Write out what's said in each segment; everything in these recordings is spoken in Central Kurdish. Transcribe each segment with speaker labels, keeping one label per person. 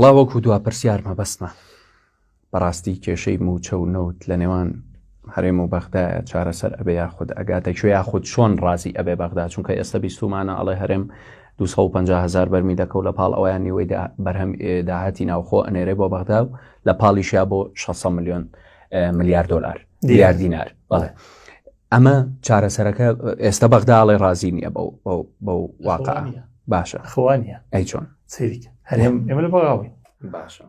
Speaker 1: وەڵا وەکو دوا پرسیارمە بەستمە بەڕاستی کێشەی موچە و نەوت لە نێوان هەرێم و بەغدایە چارەسەر ئەبێ یاخود ئەگاتەکوێ یاخود چۆن ڕازی ئەبێ بەغدا، چونکە ئێستا بیستمانە ئەڵێ هەرێم 250,000 بەرمی دەکەوت لە پاڵ ئەویان نیوەی بەرهەم داهاتی ناوخۆ ئەنێرێ بۆ بەغدا و لە پاڵیشیا بۆ 600 ملیار دلار دیار دینار. بەڵێ ئەمە چارەسەرەکە ئێستا بەغداڵێ ڕازی نییە بەو واقع باشە
Speaker 2: خوانیە
Speaker 1: ئەی چۆن
Speaker 2: سەیریکە هەرێم ئێمە لە بەغاوی
Speaker 1: باشە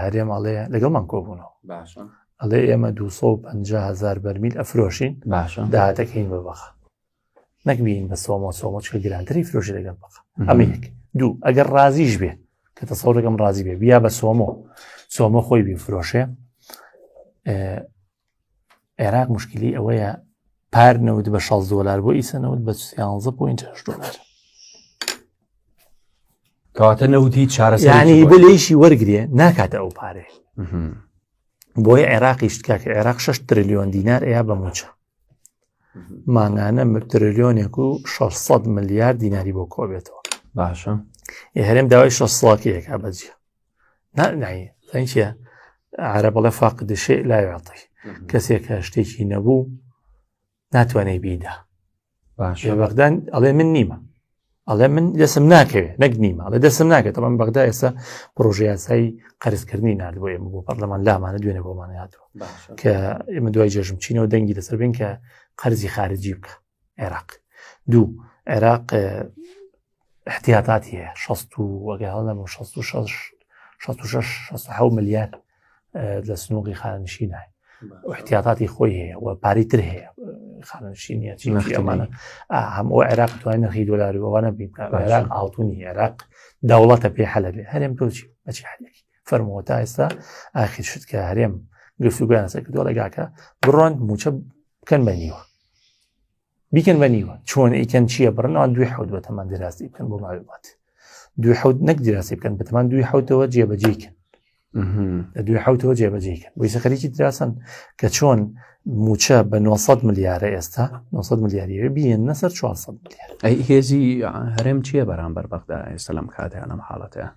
Speaker 2: هەرێم ئەڵێ لەگەڵمان کۆبوونەوە
Speaker 1: باشە
Speaker 2: ئەڵێ ئێمە 250,000 بەرمیل ئەفرۆشین
Speaker 1: باشە
Speaker 2: داهاتەکەین بە بەخە نەکبین بە سۆمە چکە گرانتری فرۆشی لەگەڵ بەخە ئەمە یەک دوو ئەگەر ڕازیش بێ کە تەسەوڕەکەم ڕازی بێ بیا بە سۆمە خۆی بیفرۆشێ. عێراق مشکلی ئەوەیە پار نەوت بە 6 دلار بۆ ئیسەنەوت بە 13.8 دلار
Speaker 1: کەواتە نەوتی چارەسەر
Speaker 2: ینی بلێشی وەرگێ ناکاتە ئەو پارێ بۆیە عێراقیشت کاکە عێراق 6 تریلیۆن دینار ئەیە بە موچە مانگانە تریلیۆنێک و 600 ملیار دیناری بۆ کۆبێتەوە.
Speaker 1: باشە
Speaker 2: هەرێم داوای 6 ساڵکەیەکا بەجێ نایی چیە عرە بەڵێ فاقد الشيء لا يعطي کەسێک کە شتێکی نەبوو ناتوانێت بیدا.
Speaker 1: باشە
Speaker 2: بەغدان ئەڵێ من نیمە ئەڵێ من دەسم ناکەوێت نەک نیمە ئەڵێ دەسم ناکەێت تەمان بەغدا ئێستا پرۆژه یاسایی قەرزکردنی نردبوو ئێمە بۆ پەرلەمان لامانە دوێنێ بۆمان هاتووە کە ئێمە دوای جێژم چینەوە دەنگی لەسەر بین کە قەرزی خارجی بکە عێراق. دوو عێراق احتیاطاتی هەیە 66 ملیار لە سنووقی خانشینای احتیاطاتی خۆی هەیە و پاری تر هەیە خانشینە ئەمانە هەموو عێراق توانین نرخی دۆلاری ئەوانە بین عێراق ئاڵتونی عێراق دەوڵەتە پێ حەلە بێ هەرێم تۆچی بەچی حەلێکی فەرمەوە تا ئێستا ئاخر شت کە هەرێم گفتوگویان سەر کردووە لەگاکە بڕۆن موچە بکەن بەنیوە بیکەن بەنیوە چۆن ئیکەن چییە بڕنەوە دوی حەوت بە تەمان دراسی بکەن بۆ معلومات دوی حەوت نەک دراسی بکەن بەتەمان دوی حەوتەوە جێبەجێکن لە دوی حەوتەوە جێبەجێکن بۆی سەخەریکی دراسن کە چۆن موچە بە 900 ملیارە ئێستا 900 ملیاریەوە بیان نەسەر 400 ملیار.
Speaker 1: ئەی هێزی هەرێم چییە بەرامبەر بەغدا ئێستا لەم کاتیان ئەم حاڵەتەیە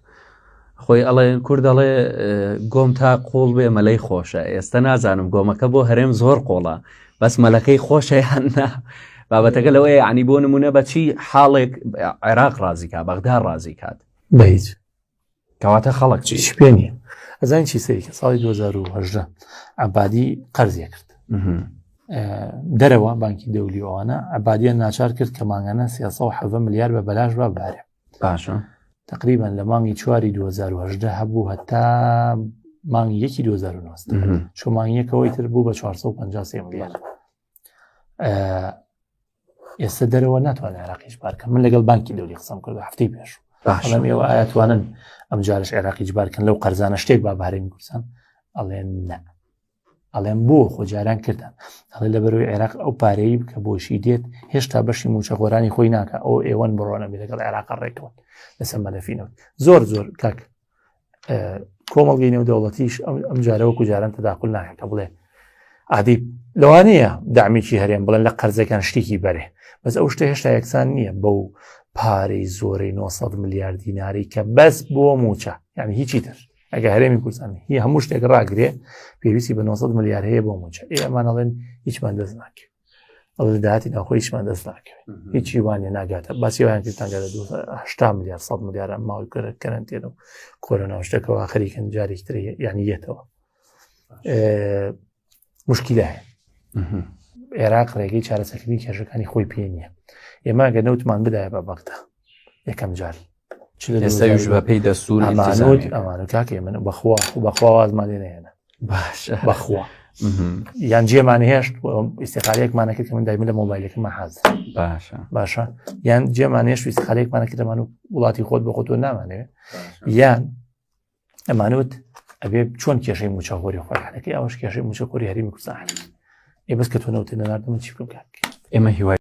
Speaker 1: خۆی ئەڵێ کورد دەڵێ گۆم تا قوڵ بێ مەلەی خۆشە ئێستا نازانم گۆمەکە بۆ هەرێم زۆر قۆڵە بەس مەلەکەی خۆشە یاننا بابەتەکە لەوەیە عنی بۆ نمونە بەچی حاڵێک عێراق ڕازیکات بەغدا ڕازیکات
Speaker 2: بە هیچ
Speaker 1: کەواتە خەڵک
Speaker 2: چیش پێ نییە. ئەزان چی سەریکە ساڵی 2018 عەبادی قەرزیە کرد دەرەوە بانکی دەولی ئەوانە عەبادیان ناچار کرد کە مانگانە 370 ملیار بە بەلاش بابارێ.
Speaker 1: باشە
Speaker 2: تقریبا لە مانگی 4 2018 هەبوو هەتا مانگی 1 2019 چۆ مانگی یەکەوەی تر بوو بە 453 ملیار. ئێستا دەرەوە ناتوانێت عێراقیش بارکەن. من لەگەڵ بانکی دەولی قسەم کردو هەفتەی پێش ئەڵێم ئێوە ئایەتوانن ئەم جارش عێراقیش بارکەن لەو قەرزانە شتێک با بارەی کوردستان ئەڵێن نە ئەڵێم بۆ خۆجاران کردن ئەڵێ لەبەرەوەی عێراق ئەو پارەی کە بۆشی دێت هێشتا بەشی موچەخۆرانی خۆی ناکە ئەو ئێوەن بڕۆنە بێ لەگەڵ عێراق ڕێکەوە لەسەر مەلەفینەوە زۆر کاک کۆمەڵگەی نێودەوڵەتیش ئەم جارەوە جاران تەداخل ناکە کە بڵێ عادی لەوانەیە دامیکی هەرێم بڵێن لە قەرزەکان شتێکی بەرێ بەس ئەو شتە هێشتا یەکسان نییە بەو پارەی زۆرەی 900 ملیار دیناری کە بەس بۆ موچە یعنی هیچی تر ئەگە هەرێمی کوردستان هی هەموو شتێک ڕاگرێ پێویستی بە 900 ملیار هەیە بۆ موچە ئێمان ئەڵێن هیچمان دەست ناکەوێت ئەڵێ داهاتی ناوخۆی هیچمان دەست ناکەوێت هیچی وانێ ناگاتە باسییان کردتانگە 80 ملیار 100 ملیار ماوەی کەرەنتێن و کۆرۆنا شتێکەوە خەریکن جارێک تر یعنی یەتەوە مشکلە هەیە. عێراق ڕێگەی چارەسەرکردنی کێشەکانی خۆی پێ نییە. ئێمە گە نەوتمان بدایە بە بەغدا یەکەم جار
Speaker 1: ئێستاویش بە پێی دەستور
Speaker 2: ئەمانە کاکێ من بەخوا وازمان لێ نهێنە
Speaker 1: باش
Speaker 2: بەخوا یان جێمان هێشت ئیستیقالەیەکمانە کرد کە من دایمە لە مۆبایلەکەمە حاضر باشە یان جێمان هێشت ئیستیقالەیەکمانە کردەمان و وڵاتی خۆت بە خۆتۆ نامانەوێت یان ئەمانوت ئەبێ چۆن کێشەی موچەخۆری خۆیانەکەی ئەوەش کێشەی موچەخۆری هەرێمی کوردستان ئێ بەس کە تۆ نەوتێنە ناردەمە چی بکەم کاک
Speaker 1: ئێمە هیوای